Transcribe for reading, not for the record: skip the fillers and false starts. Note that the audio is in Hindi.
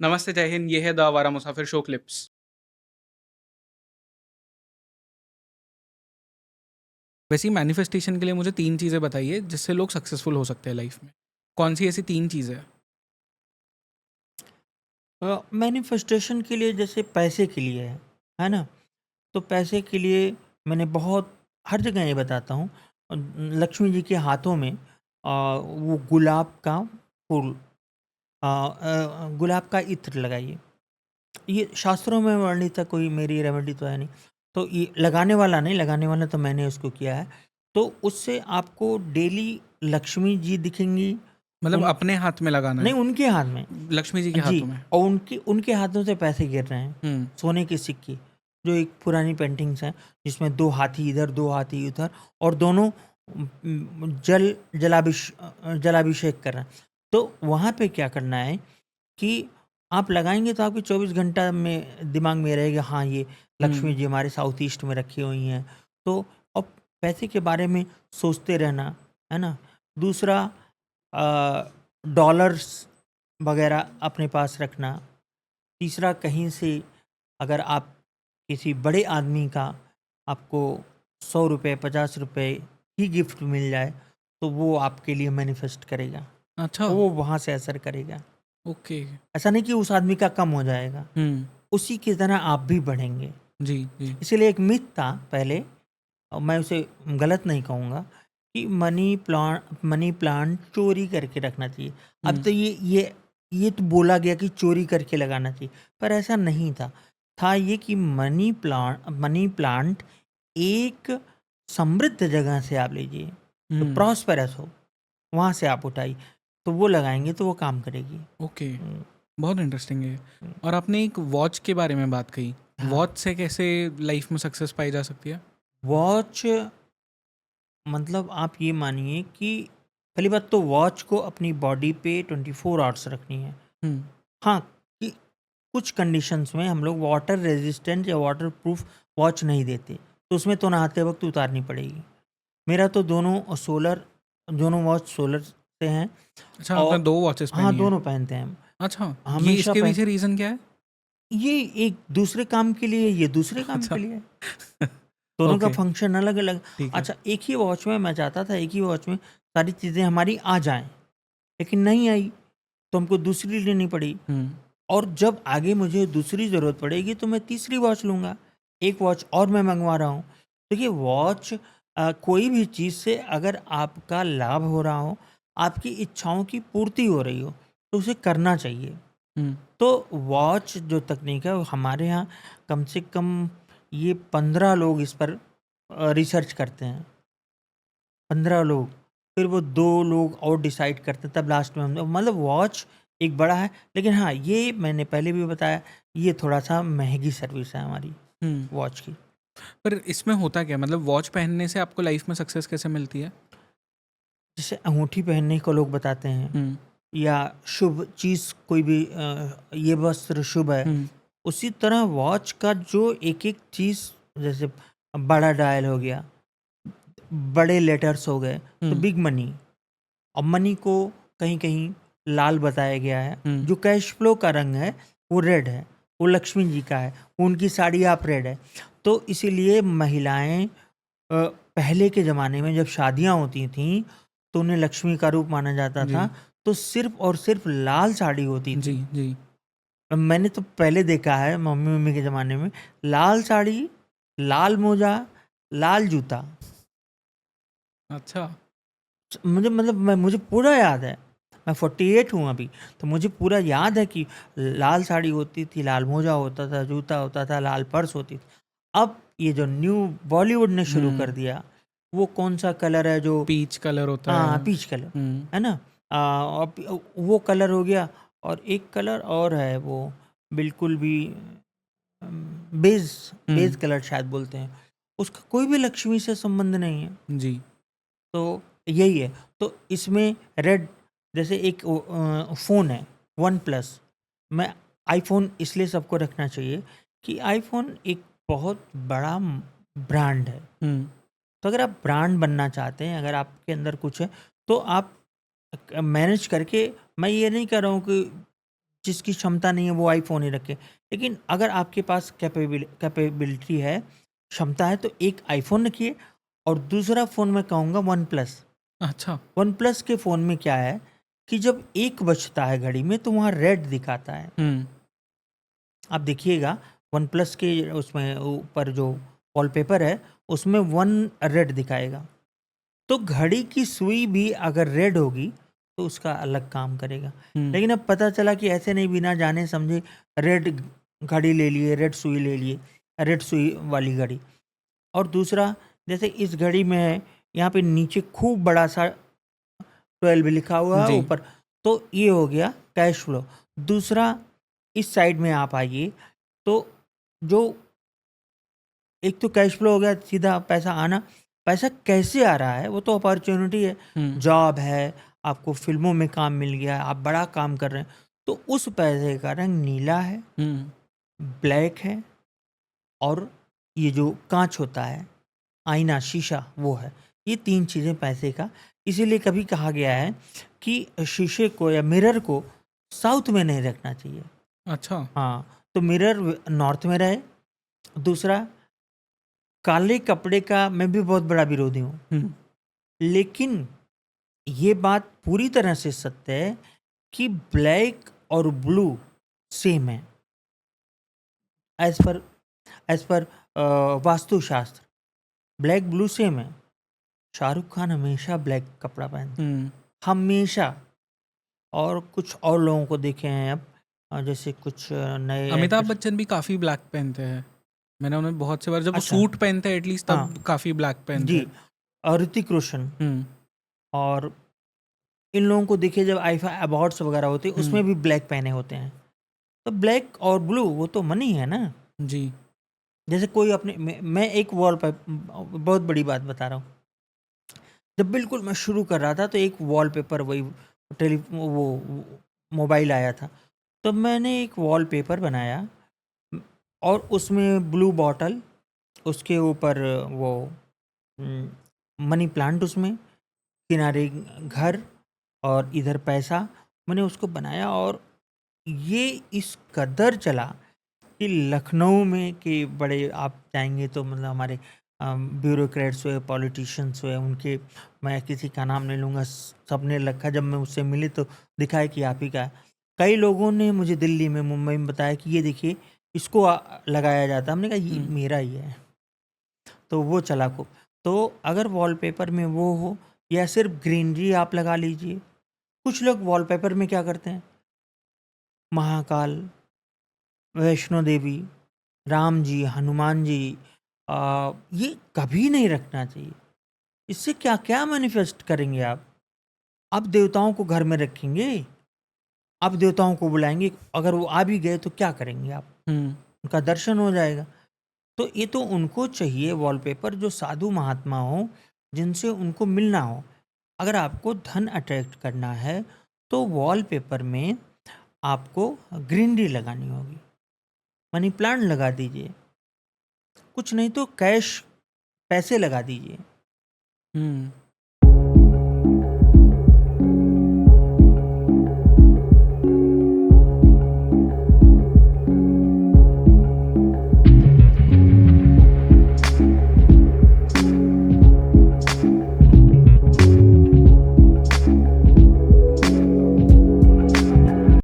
नमस्ते, जय हिंद। ये है द आवारा मुसाफिर शो क्लिप्स। वैसे ही मैनिफेस्टेशन के लिए मुझे 3 चीज़ें बताइए जिससे लोग सक्सेसफुल हो सकते हैं लाइफ में। कौन-सी ऐसी 3 चीज़ें हैं? मैनिफेस्टेशन के लिए जैसे पैसे के लिए है ना? तो पैसे के लिए मैंने बहुत हर जगह ये बताता हूँ। लक्ष्मी जी के हाथों में वो गुलाब का फूल, गुलाब का इत्र लगाइए। ये शास्त्रों में वर्णित है, कोई मेरी रेमेडी तो है नहीं। तो ये लगाने वाला नहीं, लगाने वाला तो मैंने उसको किया है। तो उससे आपको डेली लक्ष्मी जी दिखेंगी। मतलब उन अपने हाथ में लगाना नहीं, है, उनके हाथ में। लक्ष्मी जी के जी, हाथों में। और उनके उनके हाथों से पैसे गिर रहे हैं, हुँ, सोने के सिक्के। जो एक पुरानी पेंटिंग्स हैं, जिसमें 2 हाथी इधर, 2 हाथी उधर, और दोनों जलाभिषेक कर रहे हैं। तो वहाँ पे क्या करना है कि आप लगाएँगे तो आपके 24 घंटा में दिमाग में रहेगा, हाँ, ये लक्ष्मी हुँ, जी हमारे साउथ ईस्ट में रखी हुई हैं। तो अब पैसे के बारे में सोचते रहना, है ना? दूसरा, डॉलर्स वगैरह अपने पास रखना। तीसरा, कहीं से अगर आप किसी बड़े आदमी का आपको 100 रुपए, 50 रुपए ही गिफ्ट मिल जाए, तो वो आपके लिए मैनिफेस्ट करेगा। अच्छा, वो वहाँ से असर करेगा। ओके। ऐसा नहीं कि उस आदमी का कम हो जाएगा, हुँ, उसी की तरह आप भी बढ़ेंगे। जी, जी। इसीलिए एक मिथ था पहले, और मैं उसे गलत नहीं कहूँगा, कि मनी प्लांट चोरी करके रखना चाहिए। अब हुँ, तो ये तो बोला गया कि चोरी करके लगाना चाहिए, पर ऐसा नहीं था। था ये कि मनी प्लांट एक समृद्ध जगह से आप लीजिए, जो हुँ, प्रॉस्पेरस हो, वहाँ से आप उठाइए, तो वो लगाएँगे तो वो काम करेगी। ओके। हुँ, बहुत इंटरेस्टिंग है। हुँ। और आपने एक वॉच के बारे में बात कही। हाँ, वॉच से कैसे लाइफ में सक्सेस पाई जा सकती है? वॉच मतलब आप ये मानिए कि पहली बात तो वॉच को अपनी बॉडी पे 24 आवर्स रखनी है। हुँ, हाँ, कि कुछ कंडीशंस में हम लोग वाटर रेजिस्टेंट या वाटर प्रूफ वॉच नहीं देते, तो उसमें तो नहाते वक्त उतारनी पड़ेगी। मेरा तो दोनों वॉच सोलर से हैं। अच्छा, आपने और 2 वॉचेस हाँ, पहनी है। दोनों पहनते हैं हम। अच्छा, ये हमेशा इसके पहन पीछे रीज़न क्या है? ये एक दूसरे काम के लिए, ये दूसरे काम अच्छा। के लिए। दोनों का ओके, फंक्शन अलग-अलग। ठीक है। अच्छा, एक ही वॉच में मैं चाहता था, एक ही वॉच में सारी चीज़ें हमारी आ जाएँ, लेकिन नहीं आई, तो हमको दूसरी लेनी पड़ी। हुँ, और जब आगे मुझे दूसरी ज़रूरत पड़ेगी तो मैं तीसरी वॉच लूँगा। एक वॉच और मैं मँगवा रहा हूँ। देखिए, वॉच कोई भी चीज़ से अगर आपका लाभ हो रहा हो, आपकी इच्छाओं की पूर्ति हो रही हो, तो उसे करना चाहिए। हुँ, तो वॉच जो तकनीक है, वो हमारे यहाँ कम से कम ये 15 लोग इस पर रिसर्च करते हैं। 15 लोग, फिर वो 2 लोग और डिसाइड करते हैं, तब लास्ट में हम, मतलब वॉच एक बड़ा है। लेकिन हाँ, ये मैंने पहले भी बताया, ये थोड़ा-सा महँगी सर्विस है हमारी हुँ। वॉच की। पर इसमें होता क्या है? मतलब वॉच पहनने से आपको लाइफ़ में सक्सेस कैसे मिलती है? जैसे अंगूठी पहनने को लोग बताते हैं, हुँ, या शुभ चीज़ कोई भी, ये वस्त्र शुभ है। हुँ, उसी तरह वॉच का जो एक-एक चीज़, जैसे बड़ा डायल हो गया, बड़े लेटर्स हो गए, तो हुँ, बिग मनी। और मनी को कहीं-कहीं लाल बताया गया है। हुँ, जो कैश फ्लो का रंग है, वो रेड है, वो लक्ष्मी जी का है, उनकी साड़ी आप रेड है। तो इसीलिए महिलाएँ, पहले के ज़माने में जब शादियाँ होती थीं, तो उन्हें लक्ष्मी का रूप माना जाता जी, था, तो सिर्फ़ और सिर्फ़ लाल साड़ी होती जी, थी। जी। मैंने तो पहले देखा है मम्मी-वम्मी के ज़माने में, लाल साड़ी, लाल मोजा, लाल जूता। अच्छा, मुझे पूरा याद है। मैं 48 हूँ अभी, तो मुझे पूरा याद है कि लाल साड़ी होती थी, लाल मोजा होता था, जूता होता था, लाल पर्स होती थी। अब ये जो न्यू बॉलीवुड ने शुरू कर हुँ, दिया, वो कौन-सा कलर है जो, पीच कलर होता है। हाँ, पीच कलर, हुँ, है ना? वो कलर हो गया, और एक कलर और है वो, बिल्कुल भी बेज बेज हुँ, कलर शायद बोलते हैं। उसका कोई भी लक्ष्मी से संबंध नहीं है। जी, तो यही है। तो इसमें रेड, जैसे एक फ़ोन है वन प्लस। मैं आईफ़ोन इसलिए सबको रखना चाहिए कि आईफ़ोन एक बहुत बड़ा ब्रांड है। हुँ, तो अगर आप ब्रांड बनना चाहते हैं, अगर आपके अंदर कुछ है, तो आप मैनेज करके, मैं ये नहीं कह रहा हूँ कि जिसकी क्षमता नहीं है वो आईफोन ही रखे। लेकिन अगर आपके पास कैपेबिलिटी है, क्षमता है, तो एक आईफोन रखिए और दूसरा फ़ोन मैं कहूँगा वन प्लस। अच्छा। वन प्लस के फ़ोन में क्या है कि जब 1 बजता है घड़ी में तो वहाँ रेड दिखाता है। आप देखिएगा वन प्लस के उसमें ऊपर जो वॉलपेपर है उसमें 1 रेड दिखाएगा। तो घड़ी की सुई भी अगर रेड होगी तो उसका अलग काम करेगा। लेकिन अब पता चला कि ऐसे नहीं, बिना जाने समझे रेड घड़ी ले लिए, रेड सुई ले लिए, रेड सुई वाली घड़ी। और दूसरा, जैसे इस घड़ी में है, यहाँ पे नीचे खूब बड़ा सा 12 लिखा हुआ है जी। ऊपर, तो ये हो गया कैश फ्लो। दूसरा, इस साइड में आप आइए तो जो एक तो कैश फ्लो हो गया, सीधा पैसा आना। पैसा कैसे आ रहा है वो तो अपॉर्चुनिटी है, जॉब है, आपको फिल्मों में काम मिल गया है, आप बड़ा काम कर रहे हैं, तो उस पैसे का रंग नीला है, ब्लैक है, और ये जो कांच होता है, आईना, शीशा, वो है। ये 3 चीज़ें पैसे का। इसीलिए कभी कहा गया है कि शीशे को या मिरर को साउथ में नहीं रखना चाहिए। अच्छा। हाँ, तो मिरर नॉर्थ में रहे। दूसरा, काले कपड़े का मैं भी बहुत बड़ा विरोधी हूँ, लेकिन ये बात पूरी तरह से सत्य है कि ब्लैक और ब्लू सेम है एज पर वास्तुशास्त्र। ब्लैक ब्लू सेम है। शाहरुख खान हमेशा ब्लैक कपड़ा पहनते हैं, हमेशा। और कुछ और लोगों को देखे हैं अब, जैसे कुछ नए अमिताभ एक्टर्स। बच्चन भी काफ़ी ब्लैक पहनते हैं। मैंने उन्हें बहुत से बार, जब वो अच्छा, सूट पहनते हैं एटलीस्ट, हाँ तब काफ़ी ब्लैक पहनते जी। हैं। और ऋतिक रोशन और इन लोगों को देखिए, जब आईफा अवार्ड्स वगैरह होते हैं उसमें भी ब्लैक पहने होते हैं। तो ब्लैक और ब्लू वो तो मनी है ना। जी। जैसे कोई अपने मैं एक वॉल पर बहुत बड़ी बात बता रहा हूँ। जब बिल्कुल मैं शुरू कर रहा था तो एक वॉलपेपर, वही वो मोबाइल आया था, तो मैंने एक वॉलपेपर बनाया और उसमें ब्लू बॉटल, उसके ऊपर वो मनी प्लांट, उसमें किनारे घर, और इधर पैसा। मैंने उसको बनाया और ये इस कदर चला कि लखनऊ में कि बड़े, आप जाएंगे तो मतलब हमारे ब्यूरोक्रेट्स हुए, पॉलिटिशियंस हुए, उनके, मैं किसी का नाम नहीं लूँगा, सबने रखा। जब मैं उससे मिली तो दिखाया कि आप ही का है। कई लोगों ने मुझे दिल्ली में, मुंबई में बताया कि ये देखिए इसको लगाया जाता। हमने कहा ये मेरा ही है। तो वो चला खूब। तो अगर वॉलपेपर में वो हो, या सिर्फ ग्रीनरी आप लगा लीजिए। कुछ लोग वॉलपेपर में क्या करते हैं, महाकाल, वैष्णो देवी, राम जी, हनुमान जी, ये कभी नहीं रखना चाहिए। इससे क्या क्या मैनिफेस्ट करेंगे आप? आप देवताओं को घर में रखेंगे, आप देवताओं को बुलाएंगे, अगर वो आ भी गए तो क्या करेंगे आप? उनका दर्शन हो जाएगा। तो ये तो उनको चाहिए वॉलपेपर जो साधु महात्मा हो, जिनसे उनको मिलना हो। अगर आपको धन अट्रैक्ट करना है तो वॉलपेपर में आपको ग्रीनरी लगानी होगी, मनी प्लांट लगा दीजिए, कुछ नहीं तो कैश, पैसे लगा दीजिए।